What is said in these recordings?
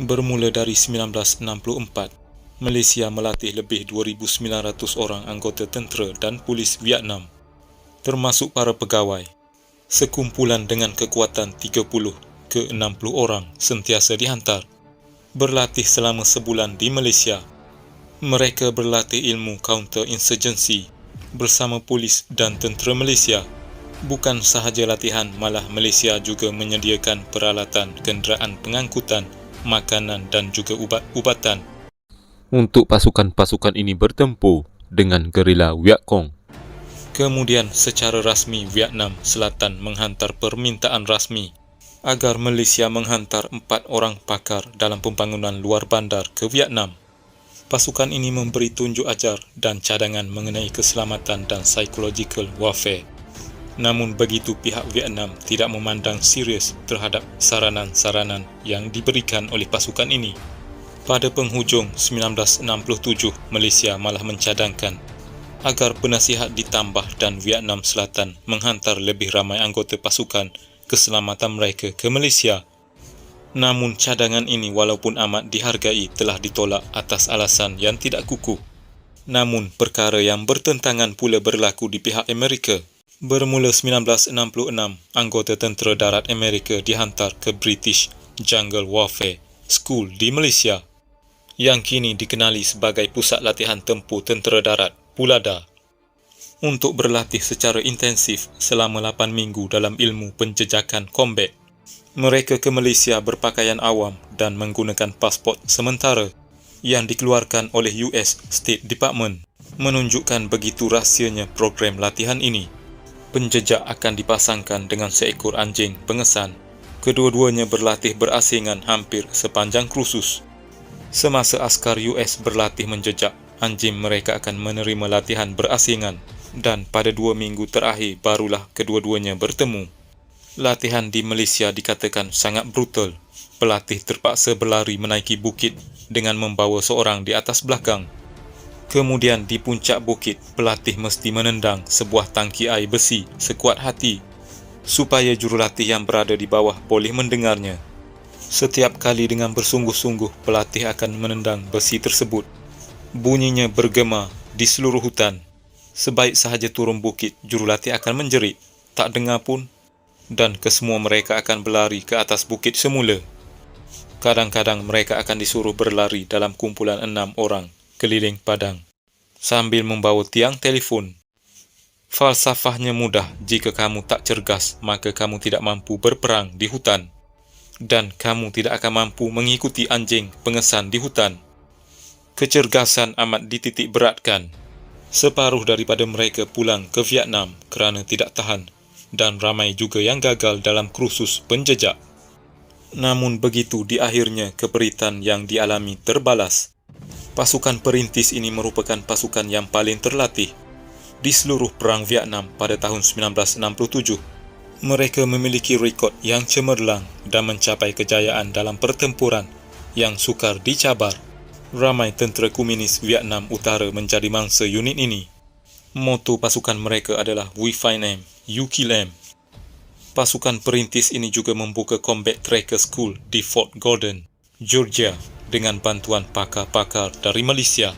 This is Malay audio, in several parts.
Bermula dari 1964, Malaysia melatih lebih 2,900 orang anggota tentera dan polis Vietnam, termasuk para pegawai. Sekumpulan dengan kekuatan 30 ke 60 orang sentiasa dihantar berlatih selama sebulan di Malaysia. Mereka berlatih ilmu counter-insurgency bersama polis dan tentera Malaysia. Bukan sahaja latihan, malah Malaysia juga menyediakan peralatan kenderaan pengangkutan, makanan dan juga ubat-ubatan untuk pasukan-pasukan ini bertempur dengan gerila Viet Cong. Kemudian secara rasmi Vietnam Selatan menghantar permintaan rasmi agar Malaysia menghantar 4 orang pakar dalam pembangunan luar bandar ke Vietnam. Pasukan ini memberi tunjuk ajar dan cadangan mengenai keselamatan dan psychological warfare. Namun begitu, pihak Vietnam tidak memandang serius terhadap saranan-saranan yang diberikan oleh pasukan ini. Pada penghujung 1967, Malaysia malah mencadangkan agar penasihat ditambah dan Vietnam Selatan menghantar lebih ramai anggota pasukan keselamatan mereka ke Malaysia. Namun cadangan ini walaupun amat dihargai telah ditolak atas alasan yang tidak kukuh. Namun perkara yang bertentangan pula berlaku di pihak Amerika. Bermula 1966, anggota tentera darat Amerika dihantar ke British Jungle Warfare School di Malaysia, yang kini dikenali sebagai Pusat Latihan Tempur Tentera Darat, PULADA, untuk berlatih secara intensif selama 8 minggu dalam ilmu penjejakan combat. Mereka ke Malaysia berpakaian awam dan menggunakan pasport sementara yang dikeluarkan oleh US State Department, menunjukkan begitu rahsianya program latihan ini. Penjejak akan dipasangkan dengan seekor anjing pengesan. Kedua-duanya berlatih berasingan hampir sepanjang kursus. Semasa askar US berlatih menjejak, anjing mereka akan menerima latihan berasingan, dan pada 2 minggu terakhir barulah kedua-duanya bertemu. Latihan di Malaysia dikatakan sangat brutal. Pelatih terpaksa berlari menaiki bukit dengan membawa seorang di atas belakang. Kemudian di puncak bukit, pelatih mesti menendang sebuah tangki air besi sekuat hati supaya jurulatih yang berada di bawah boleh mendengarnya. Setiap kali dengan bersungguh-sungguh, pelatih akan menendang besi tersebut. Bunyinya bergema di seluruh hutan. Sebaik sahaja turun bukit, jurulatih akan menjerit, tak dengar pun, dan kesemua mereka akan berlari ke atas bukit semula. Kadang-kadang mereka akan disuruh berlari dalam kumpulan 6 orang keliling padang sambil membawa tiang telefon. Falsafahnya mudah: jika kamu tak cergas, maka kamu tidak mampu berperang di hutan, dan kamu tidak akan mampu mengikuti anjing pengesan di hutan. Kecergasan amat dititik beratkan. Separuh daripada mereka pulang ke Vietnam kerana tidak tahan, dan ramai juga yang gagal dalam kursus penjejak. Namun begitu, di akhirnya keperitan yang dialami terbalas. Pasukan perintis ini merupakan pasukan yang paling terlatih di seluruh Perang Vietnam pada tahun 1967. Mereka memiliki rekod yang cemerlang dan mencapai kejayaan dalam pertempuran yang sukar dicabar. Ramai tentera komunis Vietnam Utara menjadi mangsa unit ini. Moto pasukan mereka adalah "We find them, you kill them". Pasukan perintis ini juga membuka Combat Tracker School di Fort Gordon, Georgia, dengan bantuan pakar-pakar dari Malaysia.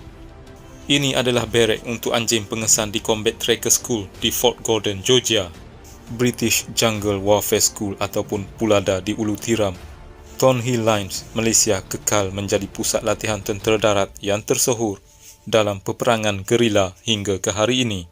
Ini adalah barek untuk anjing pengesan di Combat Tracker School di Fort Gordon, Georgia. British Jungle Warfare School ataupun PULADA di Ulu Tiram, Thornhill Lines, Malaysia kekal menjadi pusat latihan tentera darat yang tersohor dalam peperangan gerila hingga ke hari ini.